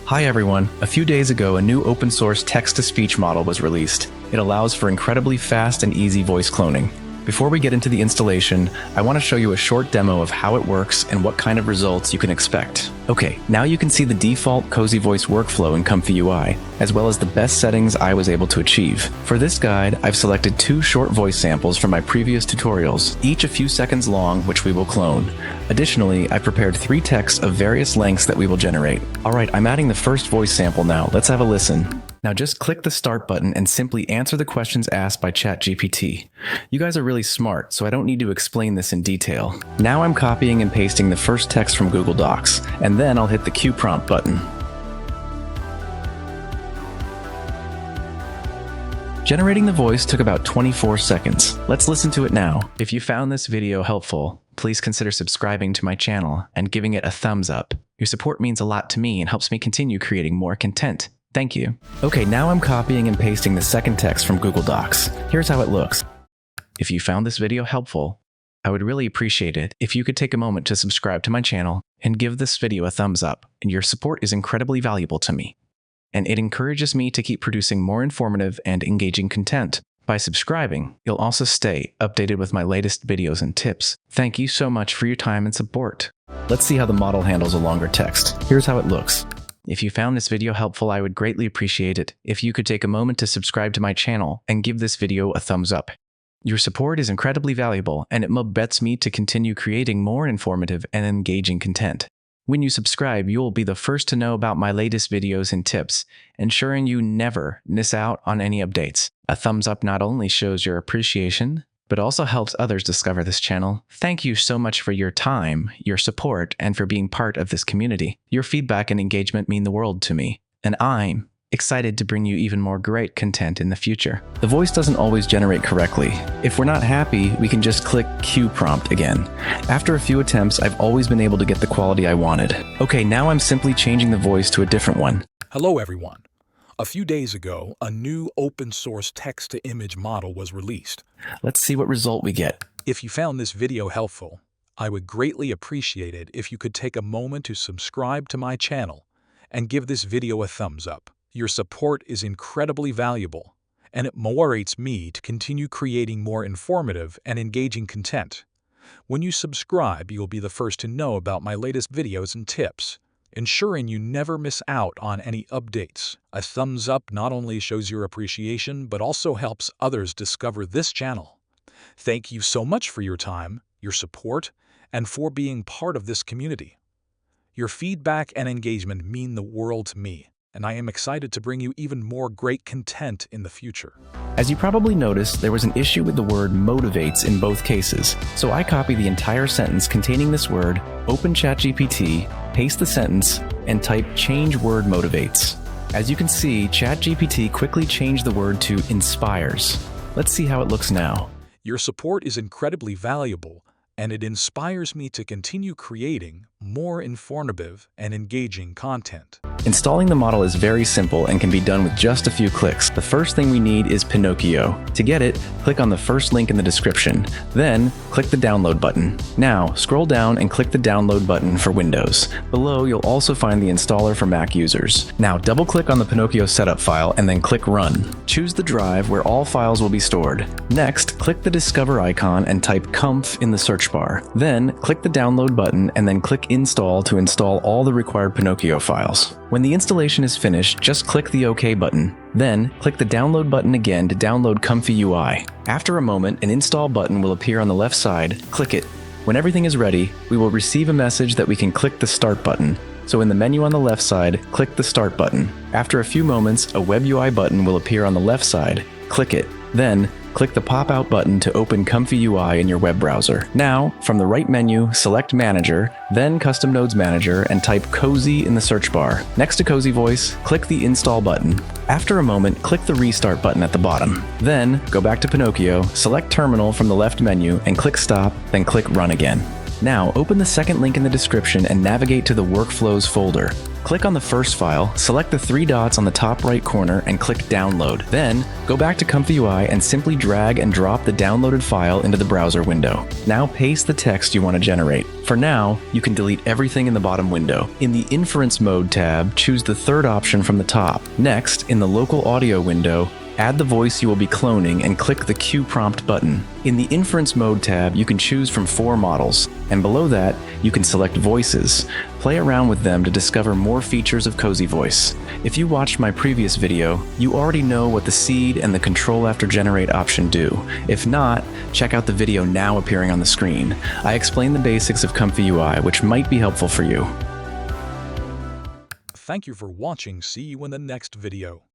Hi everyone, a few days ago a new open source text-to-speech model was released. It allows for incredibly fast and easy voice cloning. Before we get into the installation, I want to show you a short demo of how it works and what kind of results you can expect. Okay, now you can see the default CosyVoice workflow in ComfyUI, as well as the best settings I was able to achieve. For this guide, I've selected 2 short voice samples from my previous tutorials, each a few seconds long, which we will clone. Additionally, I prepared 3 texts of various lengths that we will generate. Alright, I'm adding the first voice sample now. Let's have a listen. Now just click the start button and simply answer the questions asked by ChatGPT. You guys are really smart, so I don't need to explain this in detail. Now I'm copying and pasting the first text from Google Docs, and then I'll hit the Q prompt button. Generating the voice took about 24 seconds. Let's listen to it now. If you found this video helpful, please consider subscribing to my channel and giving it a thumbs up. Your support means a lot to me and helps me continue creating more content. Thank you. Okay, now I'm copying and pasting the second text from Google Docs. Here's how it looks. If you found this video helpful, I would really appreciate it if you could take a moment to subscribe to my channel and give this video a thumbs up, and your support is incredibly valuable to me. And it encourages me to keep producing more informative and engaging content. By subscribing, you'll also stay updated with my latest videos and tips. Thank you so much for your time and support. Let's see how the model handles a longer text. Here's how it looks. If you found this video helpful, I would greatly appreciate it if you could take a moment to subscribe to my channel and give this video a thumbs up. Your support is incredibly valuable, and it motivates me to continue creating more informative and engaging content. When you subscribe, you will be the first to know about my latest videos and tips, ensuring you never miss out on any updates. A thumbs up not only shows your appreciation, but also helps others discover this channel. Thank you so much for your time, your support, and for being part of this community. Your feedback and engagement mean the world to me, and I'm excited to bring you even more great content in the future. The voice doesn't always generate correctly. If we're not happy, we can just click Q prompt again. After a few attempts, I've always been able to get the quality I wanted. Okay, now I'm simply changing the voice to a different one. Hello everyone. A few days ago, a new open-source text-to-image model was released. Let's see what result we get. If you found this video helpful, I would greatly appreciate it if you could take a moment to subscribe to my channel and give this video a thumbs up. Your support is incredibly valuable, and it motivates me to continue creating more informative and engaging content. When you subscribe, you'll be the first to know about my latest videos and tips, ensuring you never miss out on any updates. A thumbs up not only shows your appreciation, but also helps others discover this channel. Thank you so much for your time, your support, and for being part of this community. Your feedback and engagement mean the world to me, and I am excited to bring you even more great content in the future. As you probably noticed, there was an issue with the word motivates in both cases, so I copy the entire sentence containing this word, open ChatGPT, paste the sentence, and type change word motivates. As you can see, ChatGPT quickly changed the word to inspires. Let's see how it looks now. Your support is incredibly valuable, and it inspires me to continue creating more informative and engaging content. Installing the model is very simple and can be done with just a few clicks. The first thing we need is Pinokio. To get it, click on the first link in the description. Then, click the download button. Now, scroll down and click the download button for Windows. Below, you'll also find the installer for Mac users. Now, double-click on the Pinokio setup file and then click Run. Choose the drive where all files will be stored. Next, click the Discover icon and type Comf in the search bar. Then, click the download button and then click Install to install all the required Pinokio files. When the installation is finished, just click the OK button. Then, click the download button again to download ComfyUI. After a moment, an install button will appear on the left side. Click it. When everything is ready, we will receive a message that we can click the Start button. So in the menu on the left side, click the Start button. After a few moments, a Web UI button will appear on the left side. Click it. Then, click the pop-out button to open ComfyUI in your web browser. Now, from the right menu, select Manager, then Custom Nodes Manager, and type Cozy in the search bar. Next to CosyVoice, click the Install button. After a moment, click the Restart button at the bottom. Then, go back to Pinokio, select Terminal from the left menu, and click Stop, then click Run again. Now, open the second link in the description and navigate to the Workflows folder. Click on the first file, select the three dots on the top right corner and click Download. Then, go back to ComfyUI and simply drag and drop the downloaded file into the browser window. Now paste the text you want to generate. For now, you can delete everything in the bottom window. In the Inference Mode tab, choose the third option from the top. Next, in the Local Audio window, add the voice you will be cloning and click the Cue Prompt button. In the Inference Mode tab, you can choose from 4 models, and below that, you can select voices. Play around with them to discover more features of CosyVoice. If you watched my previous video, you already know what the seed and the Control After Generate option do. If not, check out the video now appearing on the screen. I explain the basics of ComfyUI, which might be helpful for you. Thank you for watching. See you in the next video.